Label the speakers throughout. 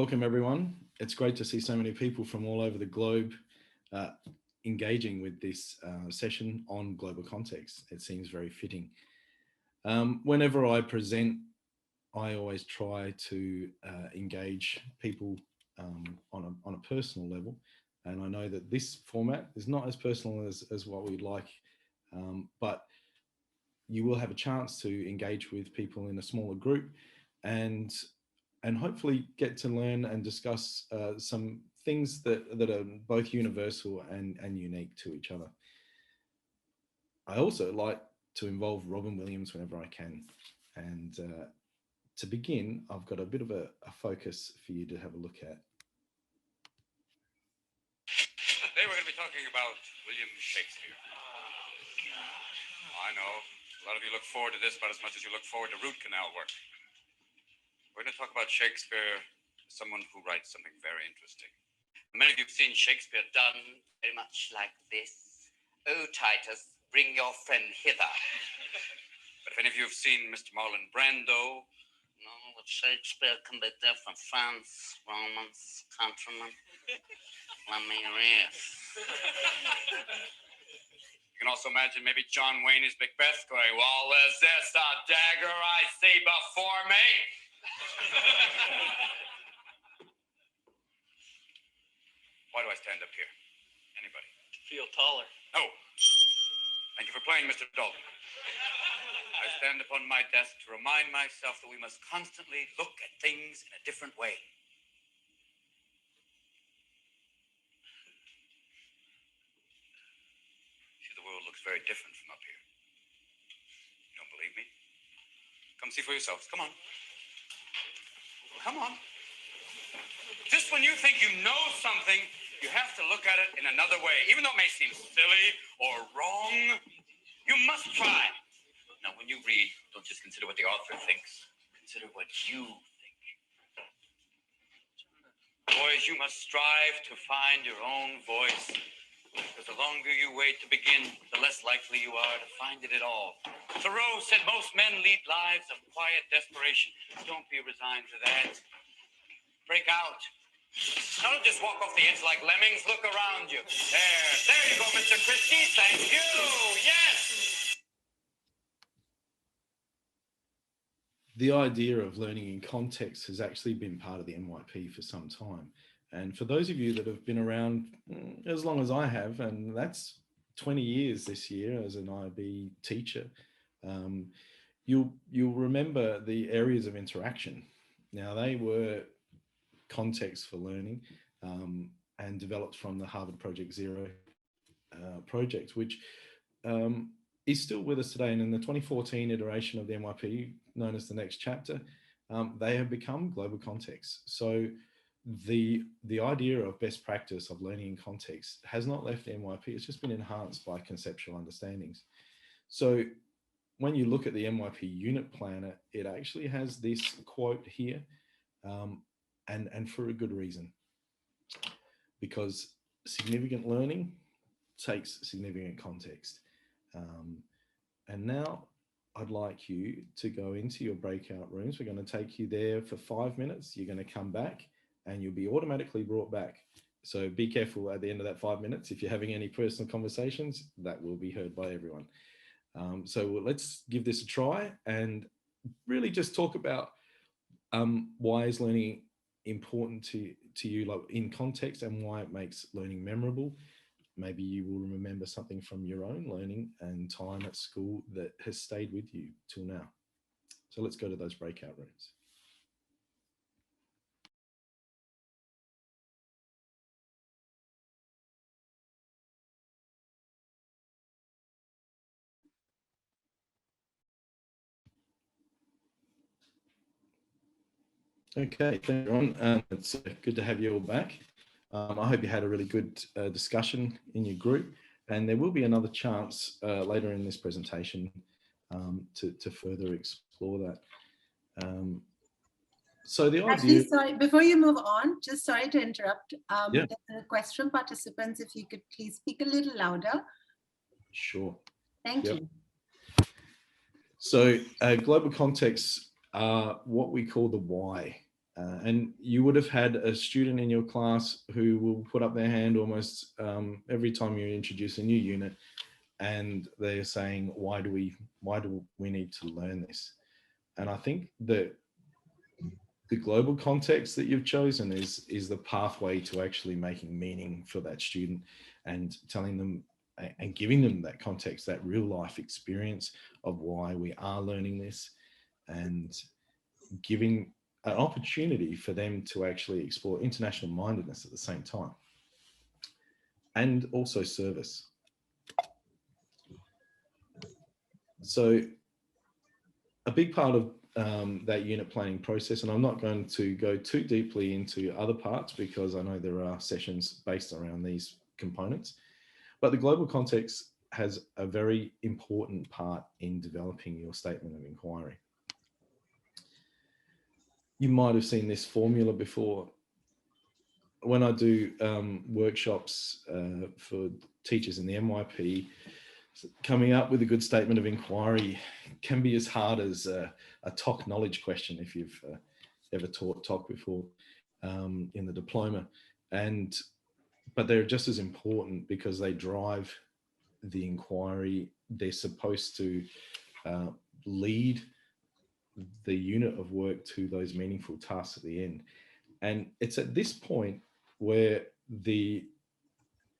Speaker 1: Welcome everyone. It's great to see so many people from all over the globe engaging with this session on global context. It seems very fitting. Whenever I present, I always try to engage people on a personal level. And I know that this format is not as personal as what we'd like, but you will have a chance to engage with people in a smaller group and hopefully get to learn and discuss some things that are both universal and unique to each other. I also like to involve Robin Williams whenever I can. And to begin, I've got a bit of a focus for you to have a look at.
Speaker 2: Today we're going to be talking about William Shakespeare. I know, a lot of you look forward to this about as much as you look forward to root canal work. We're going to talk about Shakespeare as someone who writes something very interesting. Many of you have seen Shakespeare done very much like this. Oh, Titus, bring your friend hither. But if any of you have seen Mr. Marlon Brando, no, but Shakespeare can be different. France, Romans, countrymen. Let me read. You can also imagine maybe John Wayne as Macbeth going, well, is this a dagger I see before me? Why do I stand up here? Anybody?
Speaker 3: To feel taller.
Speaker 2: No. Thank you for playing, Mr. Dalton. I stand upon my desk to remind myself that we must constantly look at things in a different way. See, the world looks very different from up here. You don't believe me? Come see for yourselves. Come on. Come on. Just when you think you know something, you have to look at it in another way. Even though it may seem silly or wrong, you must try. Now, when you read, don't just consider what the author thinks. Consider what you think. Boys, you must strive to find your own voice. Because the longer you wait to begin, the less likely you are to find it at all. Thoreau said most men lead lives of quiet desperation. Don't be resigned to that. Break out. Don't just walk off the edge like lemmings. Look around you. There you go, Mr. Christie. Thank you. Yes.
Speaker 1: The idea of learning in context has actually been part of the MYP for some time. And for those of you that have been around as long as I have, and that's 20 years this year as an IB teacher, you'll remember the areas of interaction. Now, they were context for learning and developed from the Harvard Project Zero project, which is still with us today. And in the 2014 iteration of the MYP, known as the Next Chapter, they have become global contexts. So the idea of best practice of learning in context has not left MYP, it's just been enhanced by conceptual understandings. So when you look at the MYP unit planner, it actually has this quote here, and for a good reason, because significant learning takes significant context. And now I'd like you to go into your breakout rooms. We're going to take you there for 5 minutes. You're going to come back and you'll be automatically brought back. So be careful at the end of that 5 minutes. If you're having any personal conversations, that will be heard by everyone. So let's give this a try and really just talk about why is learning important to you, like in context, and why it makes learning memorable. Maybe you will remember something from your own learning and time at school that has stayed with you till now. So let's go to those breakout rooms. Okay, thank you, everyone. It's good to have you all back. I hope you had a really good discussion in your group, and there will be another chance later in this presentation to further explore that. So the idea...
Speaker 4: Actually, sorry, before you move on, just sorry to interrupt.
Speaker 1: Yeah.
Speaker 4: The question participants, if you could please speak a little louder.
Speaker 1: Sure.
Speaker 4: Thank you.
Speaker 1: So global contexts are what we call the why. And you would have had a student in your class who will put up their hand almost every time you introduce a new unit, and they're saying, why do we need to learn this? And I think that the global context that you've chosen is the pathway to actually making meaning for that student, and telling them and giving them that context, that real life experience of why we are learning this, and giving an opportunity for them to actually explore international mindedness at the same time, and also service. So a big part of that unit planning process, and I'm not going to go too deeply into other parts because I know there are sessions based around these components, but the global context has a very important part in developing your statement of inquiry. You might have seen this formula before. When I do workshops for teachers in the MYP, coming up with a good statement of inquiry can be as hard as a TOC knowledge question, if you've ever taught TOC before in the diploma. But they're just as important because they drive the inquiry. They're supposed to lead the unit of work to those meaningful tasks at the end. And it's at this point where the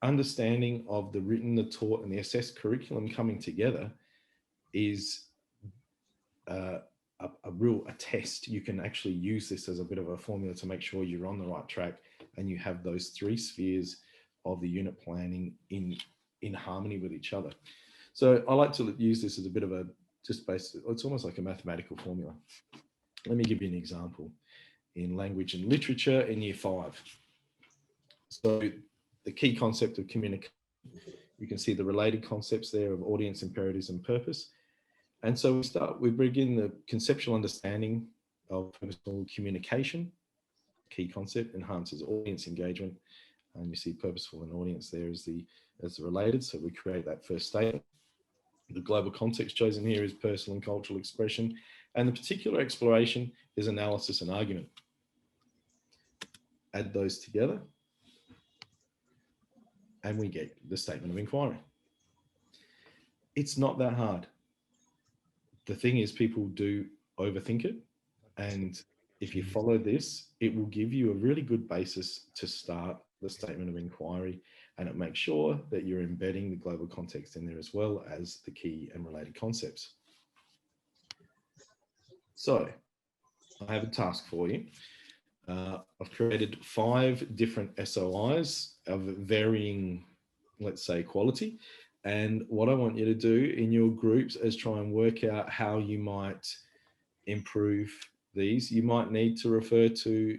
Speaker 1: understanding of the written, the taught, and the assessed curriculum coming together is a test. You can actually use this as a bit of a formula to make sure you're on the right track and you have those three spheres of the unit planning in harmony with each other. So I like to use this as a bit of it's almost like a mathematical formula. Let me give you an example. In language and literature in year 5. So the key concept of communication, you can see the related concepts there of audience, imperatives, and purpose. And so we begin the conceptual understanding of purposeful communication. Key concept enhances audience engagement, and you see purposeful and audience there as the related. So we create that first statement. The global context chosen here is personal and cultural expression, and the particular exploration is analysis and argument. Add those together, and we get the statement of inquiry. It's not that hard. The thing is, people do overthink it, and if you follow this, it will give you a really good basis to start the statement of inquiry, and it makes sure that you're embedding the global context in there as well as the key and related concepts. So I have a task for you. I've created 5 different SOIs of varying, let's say, quality. And what I want you to do in your groups is try and work out how you might improve these. You might need to refer to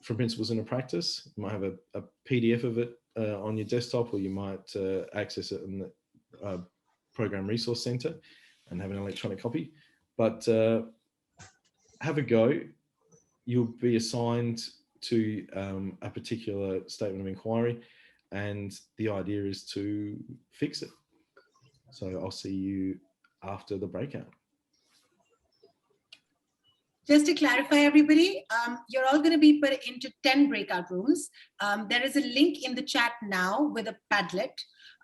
Speaker 1: from Principles in a Practice. You might have a PDF of it on your desktop, or you might access it in the Program Resource Center and have an electronic copy. But have a go. You'll be assigned to a particular statement of inquiry, and the idea is to fix it. So I'll see you after the breakout.
Speaker 4: Just to clarify, everybody, you're all going to be put into 10 breakout rooms. There is a link in the chat now with a Padlet.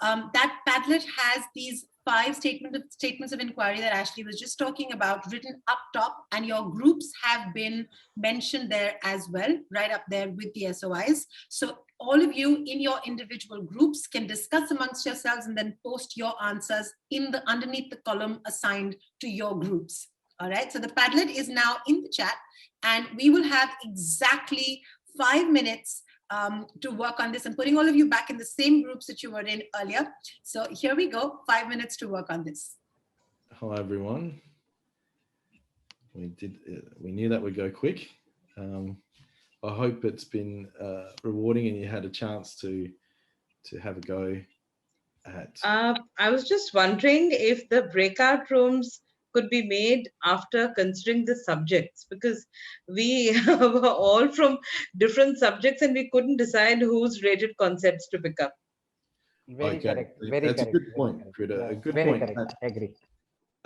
Speaker 4: That Padlet has these 5 statements of inquiry that Ashley was just talking about written up top, and your groups have been mentioned there as well, right up there with the SOIs. So all of you in your individual groups can discuss amongst yourselves and then post your answers in the underneath the column assigned to your groups. All right, so the Padlet is now in the chat, and we will have exactly 5 minutes to work on this. I'm putting all of you back in the same groups that you were in earlier. So here we go, 5 minutes to work on this.
Speaker 1: Hi, everyone. We knew that would go quick. I hope it's been rewarding and you had a chance to have a go at.
Speaker 3: I was just wondering if the breakout rooms could be made after considering the subjects, because we were all from different subjects and we couldn't decide whose related concepts to pick up.
Speaker 5: Very correct. Very
Speaker 1: That's
Speaker 5: correct.
Speaker 1: a good point, Frida. A good
Speaker 5: Very
Speaker 1: point.
Speaker 5: correct. I agree.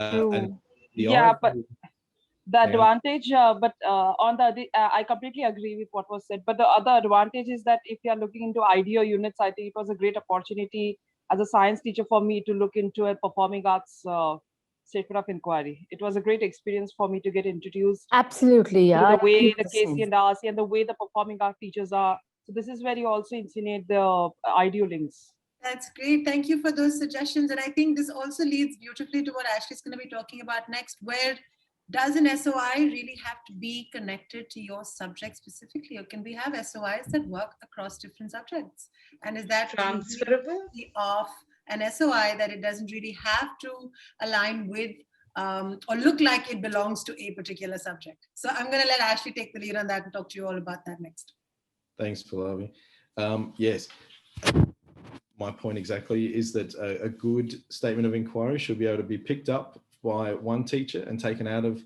Speaker 1: And
Speaker 6: yeah, but The advantage, but on the I completely agree with what was said. But the other advantage is that if you are looking into IDEO units, I think it was a great opportunity as a science teacher for me to look into a performing arts statement of inquiry. It was a great experience for me to get introduced.
Speaker 7: Absolutely, yeah.
Speaker 6: To the way the KC and the RC and the way the performing art teachers are. So this is where you also insinuate the IDEO links.
Speaker 4: That's great. Thank you for those suggestions. And I think this also leads beautifully to what Ashley's going to be talking about next, where does an SOI really have to be connected to your subject specifically, or can we have SOIs that work across different subjects? And is that
Speaker 3: transferable
Speaker 4: of an SOI that it doesn't really have to align with or look like it belongs to a particular subject? So I'm going to let Ashley take the lead on that and talk to you all about that next.
Speaker 1: Thanks, Pallavi. Yes, my point exactly is that a good statement of inquiry should be able to be picked up by one teacher and taken out of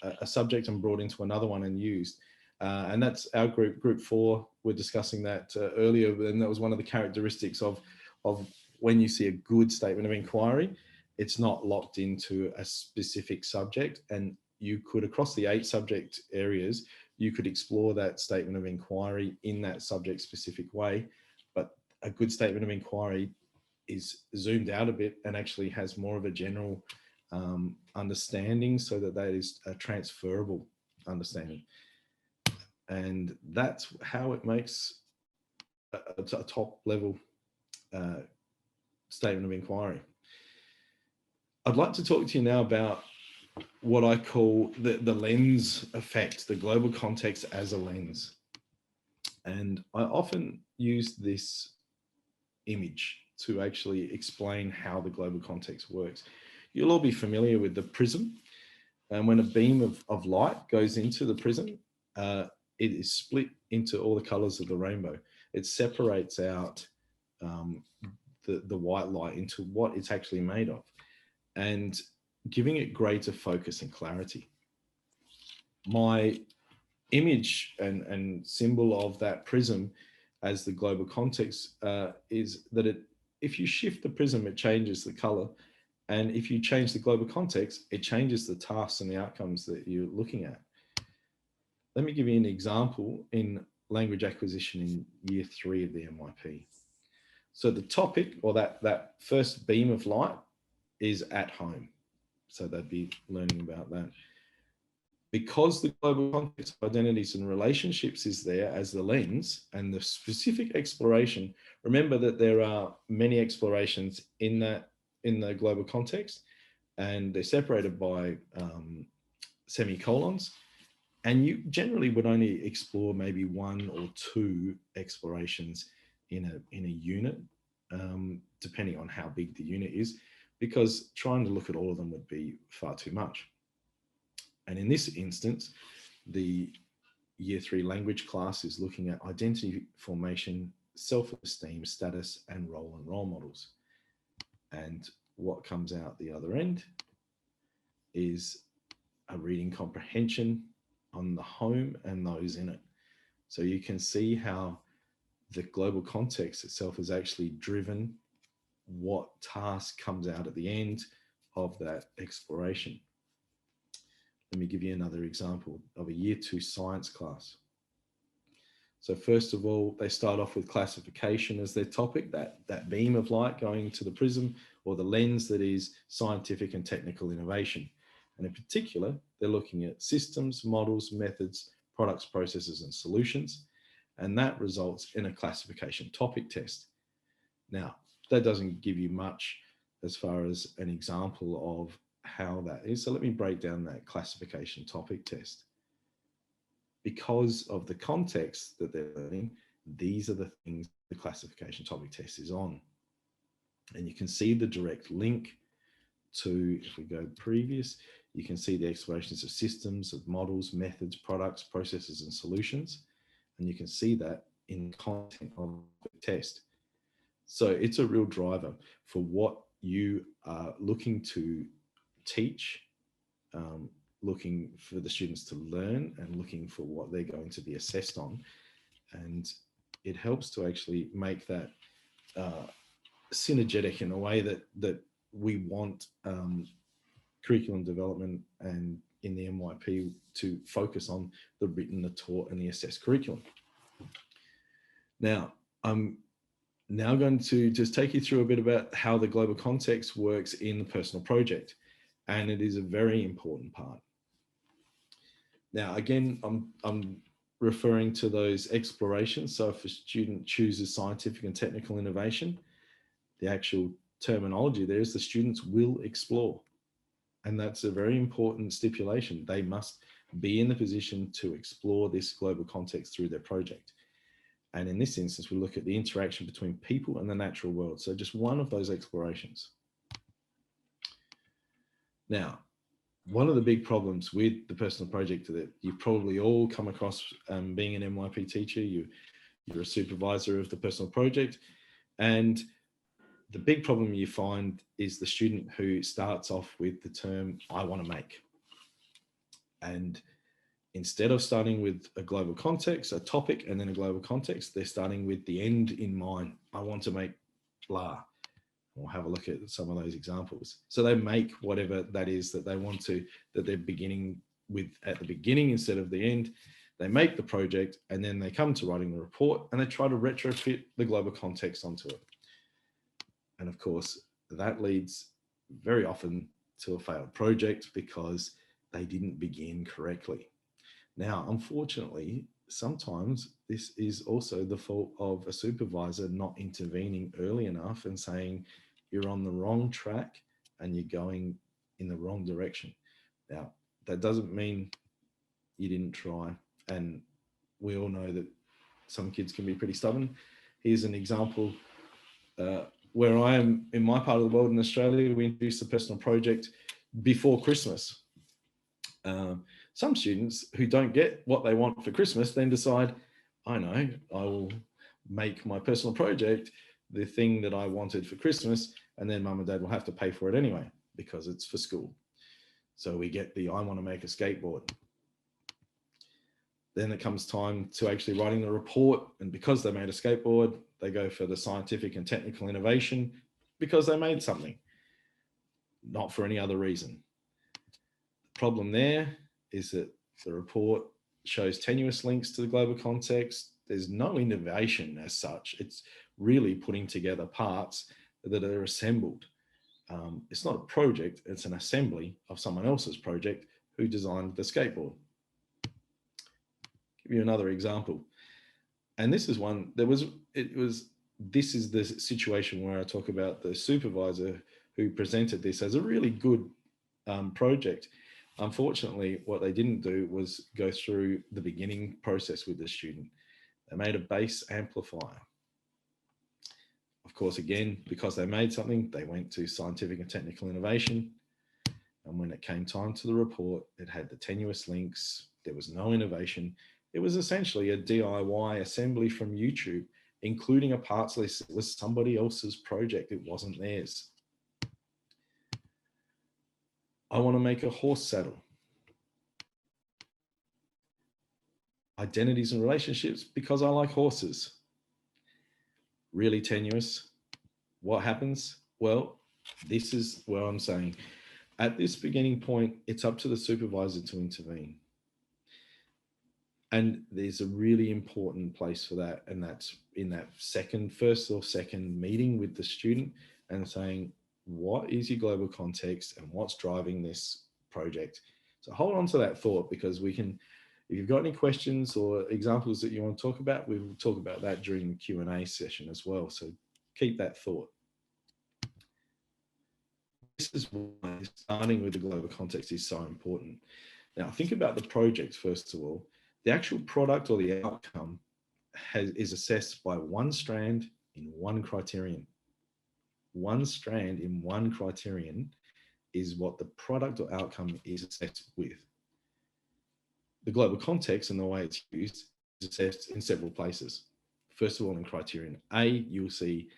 Speaker 1: a subject and brought into another one and used. And that's our group 4. We're discussing that earlier, and that was one of the characteristics of when you see a good statement of inquiry, it's not locked into a specific subject, and you could, across the 8 subject areas, you could explore that statement of inquiry in that subject specific way. But a good statement of inquiry is zoomed out a bit and actually has more of a general understanding, so that is a transferable understanding. And that's how it makes a top level statement of inquiry. I'd like to talk to you now about what I call the lens effect, the global context as a lens. And I often use this image to actually explain how the global context works. You'll all be familiar with the prism. And when a beam of light goes into the prism, it is split into all the colors of the rainbow. It separates out the white light into what it's actually made of, and giving it greater focus and clarity. My image and symbol of that prism as the global context is that if you shift the prism, it changes the color. And if you change the global context, it changes the tasks and the outcomes that you're looking at. Let me give you an example in language acquisition in year 3 of the MYP. So the topic, or that first beam of light, is at home. So they'd be learning about that. Because the global context of identities and relationships is there as the lens, and the specific exploration, remember that there are many explorations in the global context, and they're separated by semicolons, and you generally would only explore maybe 1 or 2 explorations in a unit, depending on how big the unit is, because trying to look at all of them would be far too much. And in this instance, the year 3 language class is looking at identity formation, self-esteem, status, and role models. And what comes out the other end is a reading comprehension on the home and those in it. So you can see how the global context itself has actually driven what task comes out at the end of that exploration. Let me give you another example of a year 2 science class. So first of all, they start off with classification as their topic, that beam of light going to the prism, or the lens that is scientific and technical innovation. And in particular, they're looking at systems, models, methods, products, processes, and solutions. And that results in a classification topic test. Now, that doesn't give you much as far as an example of how that is. So let me break down that classification topic test. Because of the context that they're learning, these are the things the classification topic test is on. And you can see the direct link to, if we go previous, you can see the explorations of systems, of models, methods, products, processes, and solutions. And you can see that in content of the test. So it's a real driver for what you are looking to teach, looking for the students to learn, and looking for what they're going to be assessed on. And it helps to actually make that synergetic in a way that we want curriculum development and in the MYP to focus on the written, the taught, and the assessed curriculum. Now, I'm now going to just take you through a bit about how the global context works in the personal project, and it is a very important part. Now, again, I'm referring to those explorations. So if a student chooses scientific and technical innovation, the actual terminology there is the students will explore. And that's a very important stipulation. They must be in the position to explore this global context through their project. And in this instance, we look at the interaction between people and the natural world. So just one of those explorations. Now, one of the big problems with the personal project that you've probably all come across being an MYP teacher, you're a supervisor of the personal project, and the big problem you find is the student who starts off with the term, I want to make. And instead of starting with a global context, a topic, and then a global context, they're starting with the end in mind. I want to make blah. We'll have a look at some of those examples. So they make whatever that is that they want to, that they're beginning with at the beginning instead of the end. They make the project and then they come to writing the report and they try to retrofit the global context onto it. And of course, that leads very often to a failed project because they didn't begin correctly. Now, unfortunately, sometimes this is also the fault of a supervisor not intervening early enough and saying, you're on the wrong track and you're going in the wrong direction. Now, that doesn't mean you didn't try. And we all know that some kids can be pretty stubborn. Here's an example where I am in my part of the world in Australia. We introduced a personal project before Christmas. Some students who don't get what they want for Christmas then decide, I know, I will make my personal project the thing that I wanted for Christmas, and then mum and dad will have to pay for it anyway because it's for school. So we get the I want to make a skateboard. Then it comes time to actually writing the report, and because they made a skateboard, they go for the scientific and technical innovation because they made something, not for any other reason. The problem there is that the report shows tenuous links to the global context. There's no innovation as such. It's really putting together parts that are assembled. It's not a project, it's an assembly of someone else's project who designed the skateboard. Give you another example. And this is one, this is the situation where I talk about the supervisor who presented this as a really good project. Unfortunately, what they didn't do was go through the beginning process with the student. They made a base amplifier. Of course, again, because they made something, they went to scientific and technical innovation. And when it came time to the report, it had the tenuous links. There was no innovation. It was essentially a DIY assembly from YouTube, including a parts list. It was somebody else's project. It wasn't theirs. I want to make a horse saddle. Identities and relationships because I like horses. Really tenuous. What happens? Well, this is where I'm saying at this beginning point, it's up to the supervisor to intervene. And there's a really important place for that. And that's in that first or second meeting with the student and saying, what is your global context and what's driving this project? So hold on to that thought, because we can, if you've got any questions or examples that you want to talk about, we will talk about that during the Q&A session as well. So keep that thought. This is why starting with the global context is so important. Now, think about the project, first of all. The actual product or the outcome is assessed by one strand in one criterion. One strand in one criterion is what the product or outcome is assessed with. The global context and the way it's used is assessed in several places. First of all, in criterion A, you'll see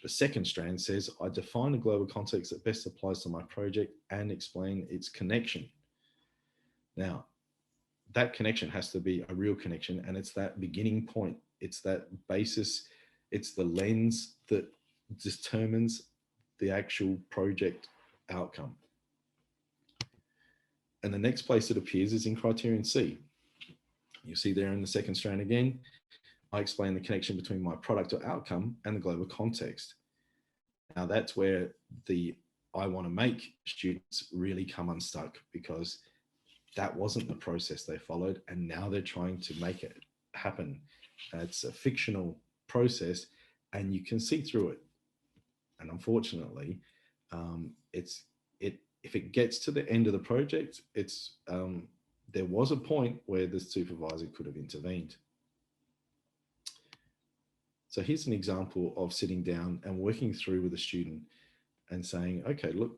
Speaker 1: the second strand says, I define the global context that best applies to my project and explain its connection. Now, that connection has to be a real connection, and it's that beginning point. It's that basis. It's the lens that determines the actual project outcome. And the next place it appears is in criterion C. You see there in the second strand again, I explain the connection between my product or outcome and the global context. Now that's where the I want to make students really come unstuck, because that wasn't the process they followed, and now they're trying to make it happen. It's a fictional process and you can see through it. And unfortunately, if it gets to the end of the project, there was a point where the supervisor could have intervened. So here's an example of sitting down and working through with a student and saying, okay, look,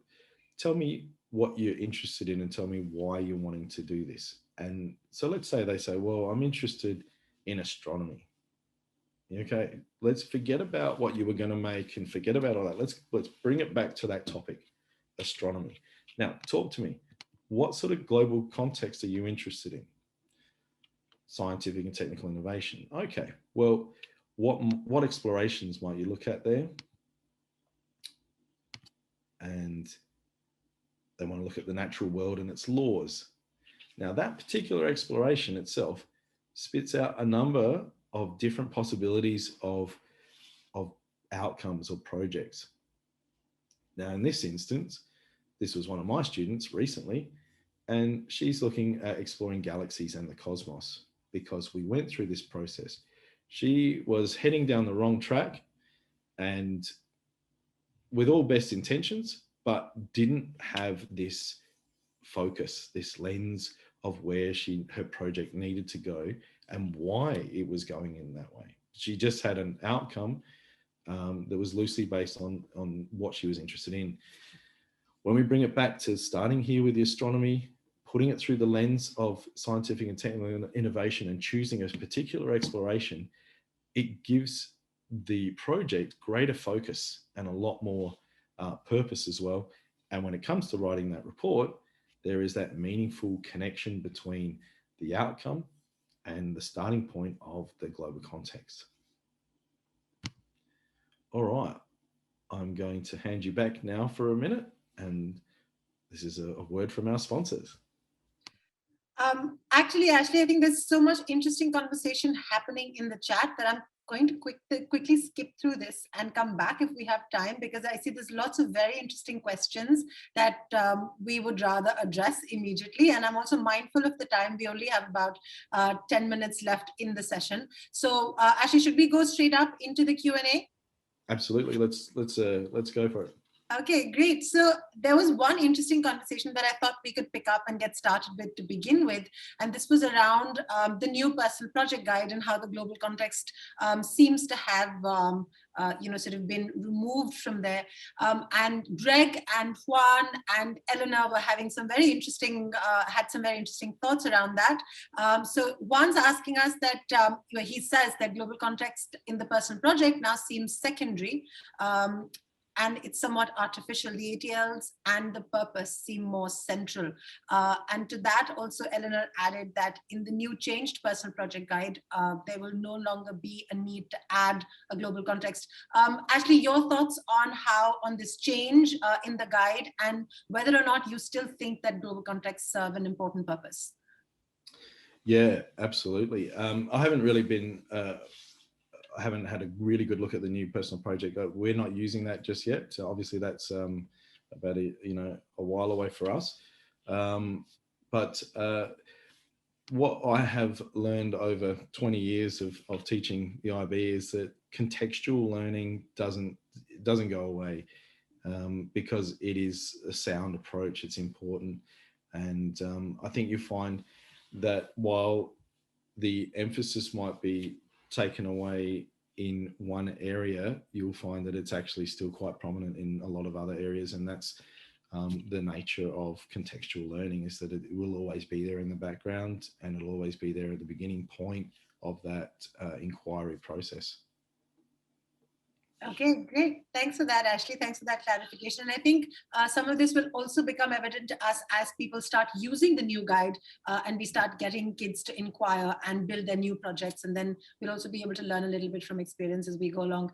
Speaker 1: tell me what you're interested in and tell me why you're wanting to do this. And so let's say they say, well, I'm interested in astronomy. Okay, let's forget about what you were going to make and forget about all that. Let's bring it back to that topic, astronomy. Now, talk to me. What sort of global context are you interested in? Scientific and technical innovation. Okay, well, what explorations might you look at there? And they want to look at the natural world and its laws. Now, that particular exploration itself spits out a number of different possibilities of outcomes or projects. Now, in this instance, this was one of my students recently, and she's looking at exploring galaxies and the cosmos, because we went through this process. She was heading down the wrong track, and with all best intentions, but didn't have this focus, this lens of where her project needed to go and why it was going in that way. She just had an outcome that was loosely based on what she was interested in. When we bring it back to starting here with the astronomy, putting it through the lens of scientific and technical innovation and choosing a particular exploration, it gives the project greater focus and a lot more purpose as well. And when it comes to writing that report, there is that meaningful connection between the outcome and the starting point of the global context. All right, I'm going to hand you back now for a minute, and this is a word from our sponsors.
Speaker 4: Actually, Ashley, I think there's so much interesting conversation happening in the chat that I'm going to quickly skip through this and come back if we have time, because I see there's lots of very interesting questions that we would rather address immediately. And I'm also mindful of the time. We only have about 10 minutes left in the session. So Ashley, should we go straight up into the Q&A?
Speaker 1: Absolutely. Let's go for it.
Speaker 4: Okay, great. So there was one interesting conversation that I thought we could pick up and get started with to begin with. And this was around the new personal project guide and how the global context seems to have sort of been removed from there. And Greg and Juan and Eleanor were having some very interesting, had some very interesting thoughts around that. So Juan's asking us that, he says that global context in the personal project now seems secondary. And it's somewhat artificial. The ATLs and the purpose seem more central. And to that also, Eleanor added that in the new changed personal project guide, there will no longer be a need to add a global context. Ashley, your thoughts on this change in the guide, and whether or not you still think that global contexts serve an important purpose?
Speaker 1: Yeah, absolutely. I haven't really been I haven't had a really good look at the new personal project. We're not using that just yet. So obviously that's about a while away for us. But what I have learned over 20 years of teaching the IB is that contextual learning doesn't go away, because it is a sound approach. It's important. And I think you find that while the emphasis might be taken away in one area, you'll find that it's actually still quite prominent in a lot of other areas. And that's the nature of contextual learning, is that it will always be there in the background, and it'll always be there at the beginning point of that inquiry process.
Speaker 4: Okay, great. Thanks for that, Ashley. Thanks for that clarification. And I think some of this will also become evident to us as people start using the new guide and we start getting kids to inquire and build their new projects. And then we'll also be able to learn a little bit from experience as we go along.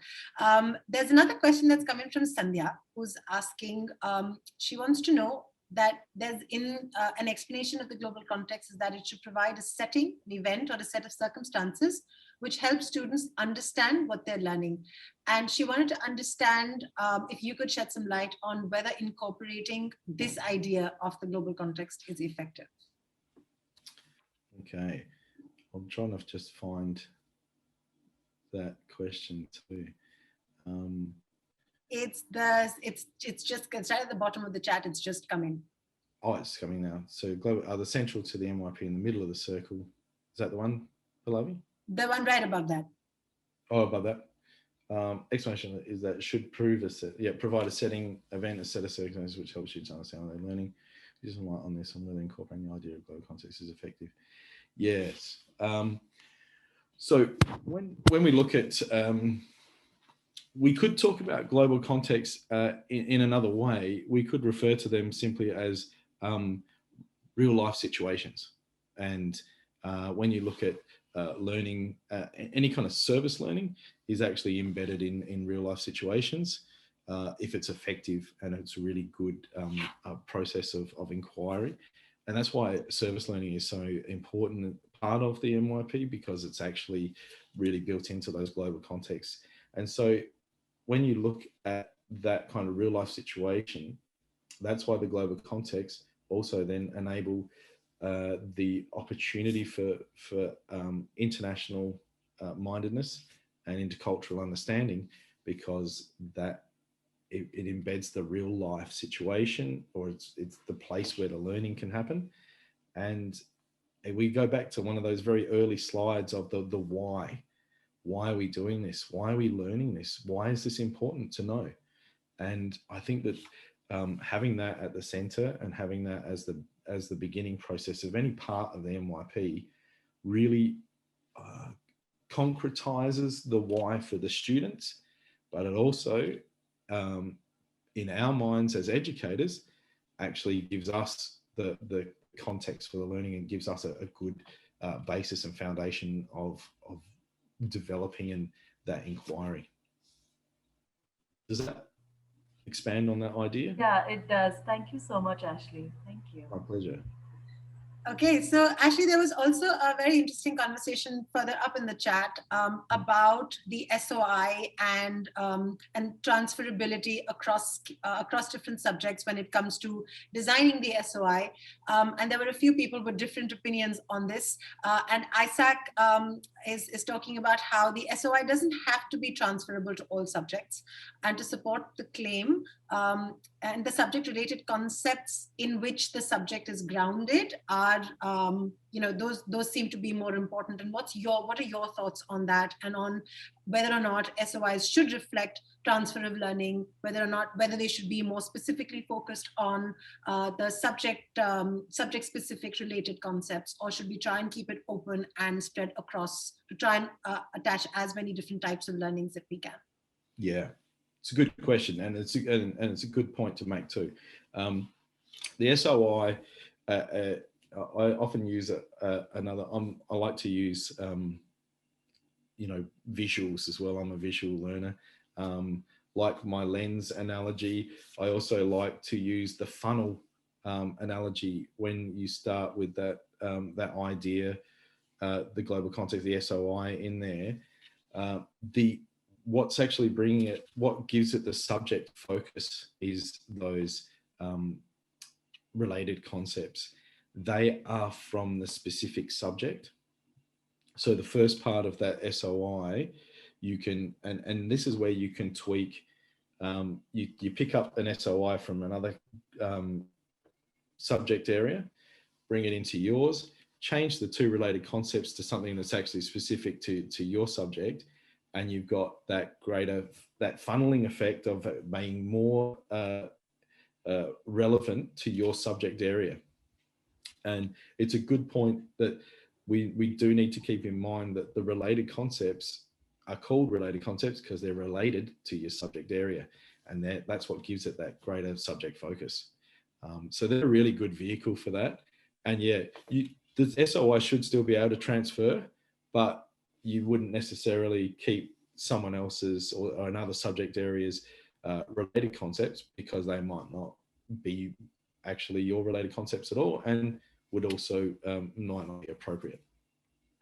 Speaker 4: There's another question that's coming from Sandhya, who's asking, she wants to know, that there's in an explanation of the global context is that it should provide a setting, an event, or a set of circumstances which help students understand what they're learning. And she wanted to understand if you could shed some light on whether incorporating this idea of the global context is effective.
Speaker 1: Okay, I'm trying to just find that question too.
Speaker 4: It's just right at the bottom of the chat. It's just coming.
Speaker 1: Oh, it's coming now. So global, the central to the MYP in the middle of the circle. Is that the one below me?
Speaker 4: The one right above that.
Speaker 1: Oh, above that. Explanation is that it should provide a setting, event, a set of circumstances which helps students understand what they're learning. Just some light on this, I'm really incorporating the idea of global context is effective. Yes. So when we look at, we could talk about global context in another way. We could refer to them simply as real life situations. And when you look at learning, any kind of service learning is actually embedded in real life situations if it's effective and it's a really good process of inquiry. And that's why service learning is so important part of the MYP, because it's actually really built into those global contexts. And so when you look at that kind of real life situation, that's why the global context also then enable the opportunity for international mindedness and intercultural understanding, because that it embeds the real life situation, or it's the place where the learning can happen. And we go back to one of those very early slides of the why. Why are we doing this? Why are we learning this? Why is this important to know? And I think that having that at the center and having that as the beginning process of any part of the MYP really concretizes the why for the students, but it also, in our minds as educators, actually gives us the context for the learning and gives us a good basis and foundation of developing in that inquiry. Does that expand on that idea?
Speaker 7: Yeah, it does. Thank you so much, Ashley. Thank you.
Speaker 1: My pleasure.
Speaker 4: Okay, so actually there was also a very interesting conversation further up in the chat about the SOI and transferability across different subjects when it comes to designing the SOI. And there were a few people with different opinions on this. And Isaac is talking about how the SOI doesn't have to be transferable to all subjects, and to support the claim and the subject related concepts in which the subject is grounded are those seem to be more important. And what are your thoughts on that, and on whether or not SOIs should reflect transfer of learning, whether they should be more specifically focused on the subject specific related concepts, or should we try and keep it open and spread across to try and attach as many different types of learnings that we can?
Speaker 1: Yeah, it's a good question, and it's a good point to make too. The SOI, I often use I like to use visuals as well. I'm a visual learner. Like my lens analogy, I also like to use the funnel analogy when you start with that idea, the global context, the SOI in there. What's actually bringing it, what gives it the subject focus is those related concepts. They are from the specific subject. So the first part of that SOI, you can, and this is where you can tweak, you pick up an SOI from another subject area, bring it into yours, change the two related concepts to something that's actually specific to your subject, and you've got that funneling effect of it being more relevant to your subject area. And it's a good point that we do need to keep in mind that the related concepts are called related concepts because they're related to your subject area, and that's what gives it that greater subject focus. So they're a really good vehicle for that. And yeah, the SOI should still be able to transfer, but you wouldn't necessarily keep someone else's or another subject area's related concepts, because they might not be actually your related concepts at all, and would also might not be appropriate.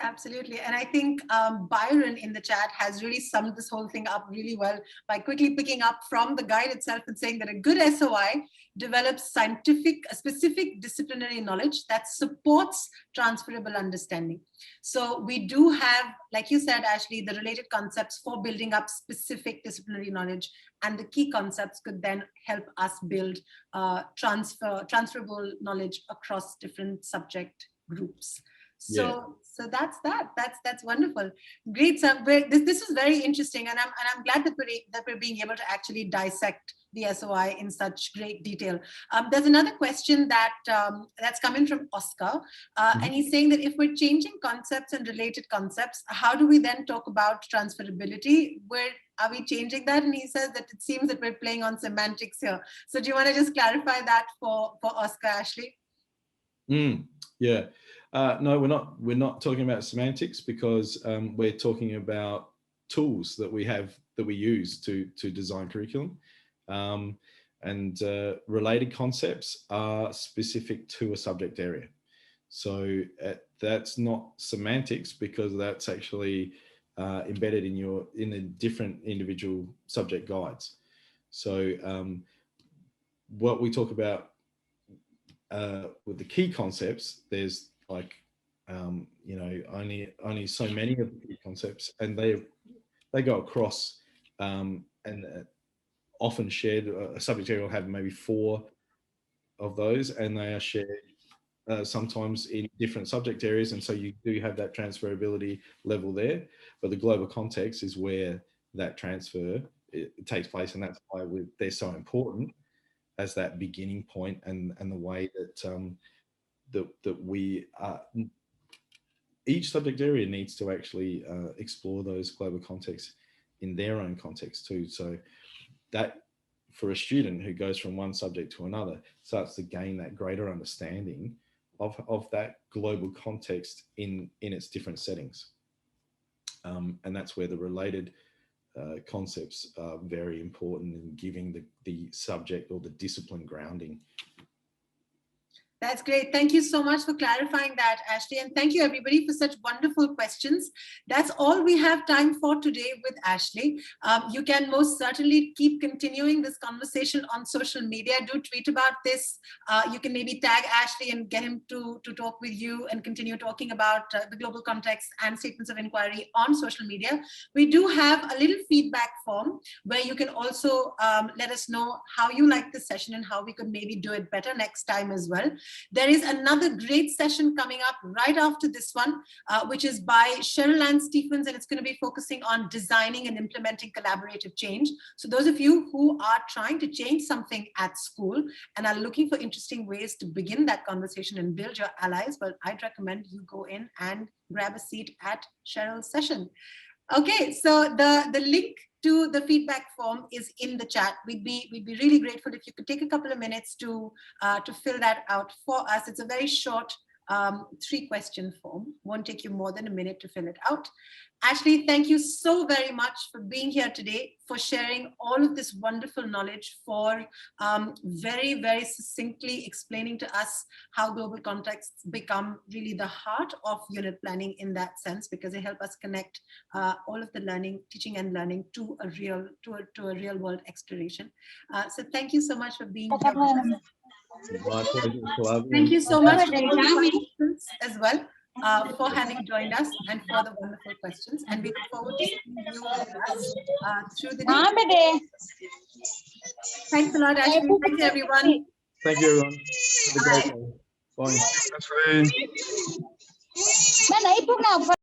Speaker 4: Absolutely. And I think Byron in the chat has really summed this whole thing up really well by quickly picking up from the guide itself and saying that a good SOI develops specific disciplinary knowledge that supports transferable understanding. So we do have, like you said, Ashley, the related concepts for building up specific disciplinary knowledge, and the key concepts could then help us build transferable knowledge across different subject groups. So that's wonderful. Great. So this is very interesting, and I'm glad that we're being able to actually dissect the SOI in such great detail. There's another question that's coming from Oscar, and he's saying that if we're changing concepts and related concepts, how do we then talk about transferability? Where are we changing that? And he says that it seems that we're playing on semantics here. So do you want to just clarify that for Oscar, Ashley?
Speaker 1: Yeah. No, we're not talking about semantics, because we're talking about tools that we use to design curriculum, and related concepts are specific to a subject area. So that's not semantics, because that's actually embedded in the different individual subject guides. So what we talk about with the key concepts, there's like only so many of the key concepts, and they go across and often shared. A subject area will have maybe 4 of those, and they are shared sometimes in different subject areas, and so you do have that transferability level there. But the global context is where that transfer it takes place, and that's why they're so important as that beginning point, and the way that we each subject area needs to actually explore those global contexts in their own context too. So that for a student who goes from one subject to another starts to gain that greater understanding of that global context in its different settings. And that's where the related concepts are very important in giving the subject or the discipline grounding.
Speaker 4: That's great. Thank you so much for clarifying that, Ashley. And thank you, everybody, for such wonderful questions. That's all we have time for today with Ashley. You can most certainly keep continuing this conversation on social media. Do tweet about this. You can maybe tag Ashley and get him to talk with you and continue talking about the global context and statements of inquiry on social media. We do have a little feedback form where you can also let us know how you like this session and how we could maybe do it better next time as well. There is another great session coming up right after this one, which is by Cheryl Ann Stephens, and it's going to be focusing on designing and implementing collaborative change. So those of you who are trying to change something at school and are looking for interesting ways to begin that conversation and build your allies, well, I'd recommend you go in and grab a seat at Cheryl's session. Okay, so the link to the feedback form is in the chat. We'd be really grateful if you could take a couple of minutes to fill that out for us. It's a very short 3-question form. Won't take you more than a minute to fill it out. Ashley, thank you so very much for being here today, for sharing all of this wonderful knowledge, for very, very succinctly explaining to us how global contexts become really the heart of unit planning in that sense, because they help us connect all of the learning, teaching and learning to a real world exploration. So thank you so much for being here with us. Thank you so much as well. For having joined us and for the wonderful questions. And we look forward to seeing you with us through the day. Thanks a lot, Ashley. Thank you, everyone.
Speaker 1: Thank you, everyone. Have a great day. Bye.
Speaker 8: Bye.